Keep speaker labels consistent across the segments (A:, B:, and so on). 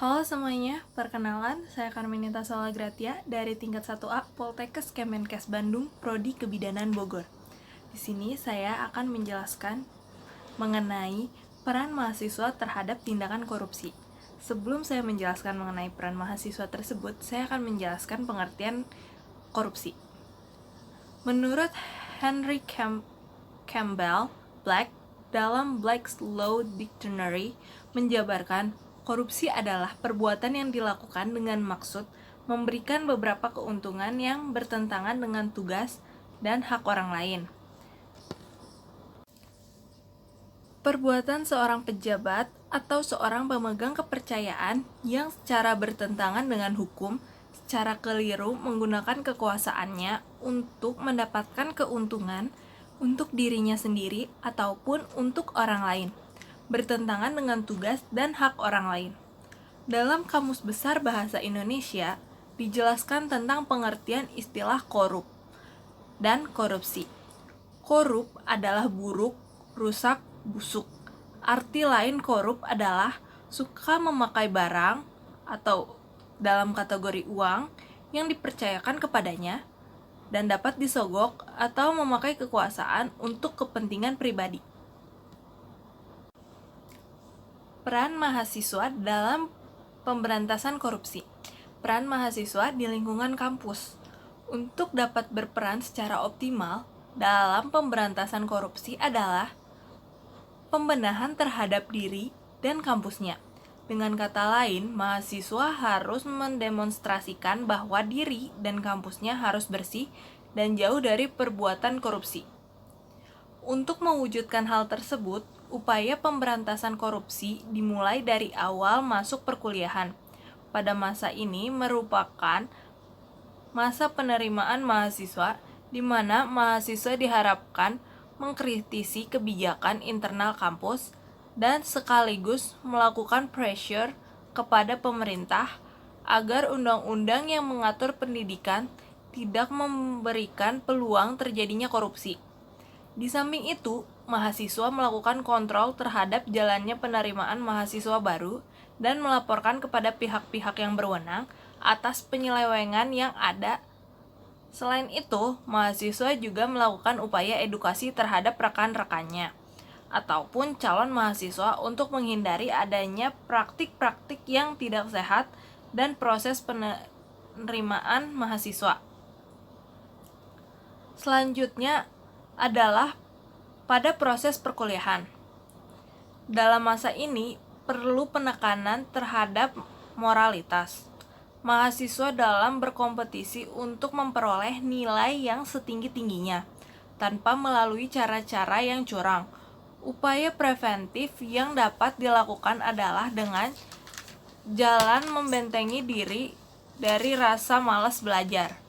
A: Halo semuanya, perkenalan, saya Carmenita Solagratia dari tingkat 1A Poltekkes Kemenkes Bandung, Prodi Kebidanan Bogor. Di sini saya akan menjelaskan mengenai peran mahasiswa terhadap tindakan korupsi. Sebelum saya menjelaskan mengenai peran mahasiswa tersebut, saya akan menjelaskan pengertian korupsi. Menurut Henry Campbell Black dalam Black's Law Dictionary menjabarkan korupsi adalah perbuatan yang dilakukan dengan maksud memberikan beberapa keuntungan yang bertentangan dengan tugas dan hak orang lain. Perbuatan seorang pejabat atau seorang pemegang kepercayaan yang secara bertentangan dengan hukum, secara keliru menggunakan kekuasaannya untuk mendapatkan keuntungan untuk dirinya sendiri ataupun untuk orang lain, bertentangan dengan tugas dan hak orang lain. Dalam Kamus Besar Bahasa Indonesia, dijelaskan tentang pengertian istilah korup dan korupsi. Korup adalah buruk, rusak, busuk. Arti lain korup adalah suka memakai barang atau dalam kategori uang yang dipercayakan kepadanya dan dapat disogok atau memakai kekuasaan untuk kepentingan pribadi. Peran mahasiswa dalam pemberantasan korupsi. Peran mahasiswa di lingkungan kampus. Untuk dapat berperan secara optimal dalam pemberantasan korupsi adalah pembenahan terhadap diri dan kampusnya. Dengan kata lain, mahasiswa harus mendemonstrasikan bahwa diri dan kampusnya harus bersih dan jauh dari perbuatan korupsi. Untuk mewujudkan hal tersebut, upaya pemberantasan korupsi dimulai dari awal masuk perkuliahan. Pada masa ini merupakan masa penerimaan mahasiswa, di mana mahasiswa diharapkan mengkritisi kebijakan internal kampus dan sekaligus melakukan pressure kepada pemerintah agar undang-undang yang mengatur pendidikan tidak memberikan peluang terjadinya korupsi. Di samping itu, mahasiswa melakukan kontrol terhadap jalannya penerimaan mahasiswa baru dan melaporkan kepada pihak-pihak yang berwenang atas penyelewengan yang ada. Selain itu, mahasiswa juga melakukan upaya edukasi terhadap rekan-rekannya ataupun calon mahasiswa untuk menghindari adanya praktik-praktik yang tidak sehat dan proses penerimaan mahasiswa. Selanjutnya adalah pada proses perkuliahan. Dalam masa ini perlu penekanan terhadap moralitas mahasiswa dalam berkompetisi untuk memperoleh nilai yang setinggi-tingginya tanpa melalui cara-cara yang curang. Upaya preventif yang dapat dilakukan adalah dengan jalan membentengi diri dari rasa malas belajar.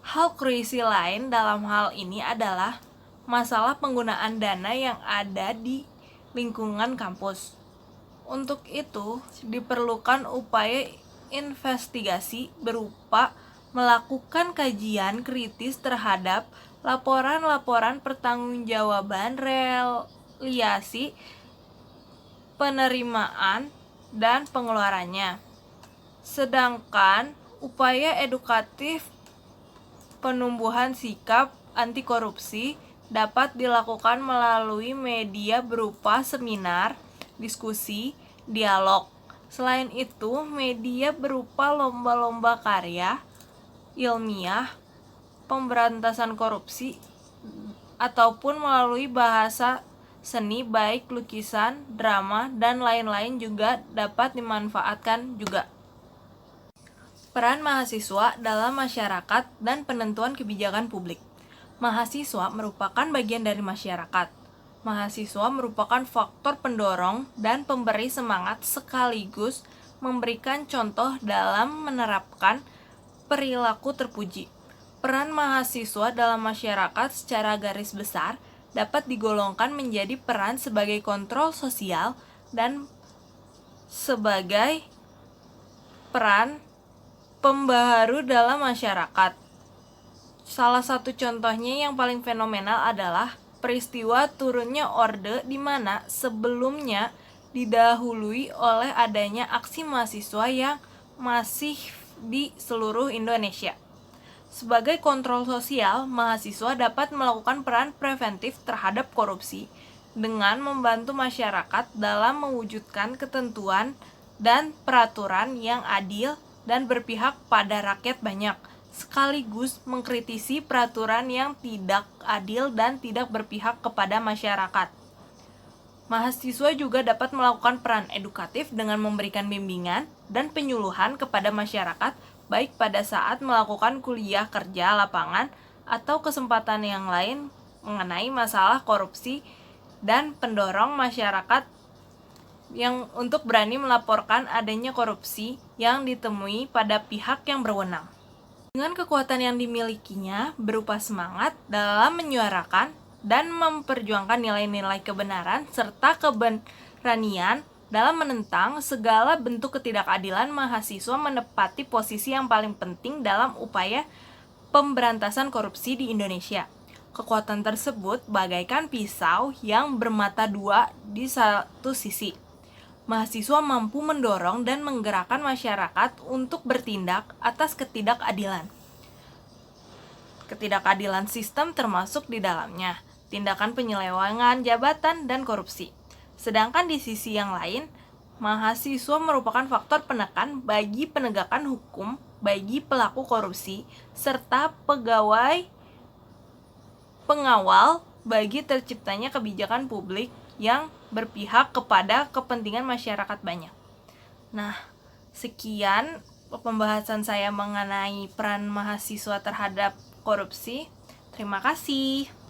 A: Hal krusial lain dalam hal ini adalah masalah penggunaan dana yang ada di lingkungan kampus. Untuk itu, diperlukan upaya investigasi berupa melakukan kajian kritis terhadap laporan-laporan pertanggungjawaban realisasi penerimaan dan pengeluarannya. Sedangkan upaya edukatif penumbuhan sikap anti korupsi dapat dilakukan melalui media berupa seminar, diskusi, dialog. Selain itu, media berupa lomba-lomba karya ilmiah, pemberantasan korupsi, ataupun melalui bahasa seni baik lukisan, drama, dan lain-lain juga dapat dimanfaatkan juga. Peran mahasiswa dalam masyarakat dan penentuan kebijakan publik. Mahasiswa merupakan bagian dari masyarakat. Mahasiswa merupakan faktor pendorong dan pemberi semangat sekaligus memberikan contoh dalam menerapkan perilaku terpuji. Peran mahasiswa dalam masyarakat secara garis besar dapat digolongkan menjadi peran sebagai kontrol sosial dan sebagai peran pembaharu dalam masyarakat. Salah satu contohnya yang paling fenomenal adalah peristiwa turunnya Orde di mana sebelumnya didahului oleh adanya aksi mahasiswa yang masih di seluruh Indonesia. Sebagai kontrol sosial, mahasiswa dapat melakukan peran preventif terhadap korupsi dengan membantu masyarakat dalam mewujudkan ketentuan dan peraturan yang adil dan berpihak pada rakyat banyak, sekaligus mengkritisi peraturan yang tidak adil dan tidak berpihak kepada masyarakat. Mahasiswa juga dapat melakukan peran edukatif dengan memberikan bimbingan dan penyuluhan kepada masyarakat, baik pada saat melakukan kuliah kerja lapangan atau kesempatan yang lain mengenai masalah korupsi, dan pendorong masyarakat yang untuk berani melaporkan adanya korupsi yang ditemui pada pihak yang berwenang. Dengan kekuatan yang dimilikinya berupa semangat dalam menyuarakan dan memperjuangkan nilai-nilai kebenaran serta keberanian dalam menentang segala bentuk ketidakadilan, mahasiswa menepati posisi yang paling penting dalam upaya pemberantasan korupsi di Indonesia. Kekuatan tersebut bagaikan pisau yang bermata dua di satu sisi. Mahasiswa mampu mendorong dan menggerakkan masyarakat untuk bertindak atas ketidakadilan. Ketidakadilan sistem termasuk di dalamnya tindakan penyelewengan jabatan dan korupsi. Sedangkan di sisi yang lain, mahasiswa merupakan faktor penekan bagi penegakan hukum bagi pelaku korupsi serta pegawai pengawal bagi terciptanya kebijakan publik yang berpihak kepada kepentingan masyarakat banyak. Nah, sekian pembahasan saya mengenai peran mahasiswa terhadap korupsi. Terima kasih.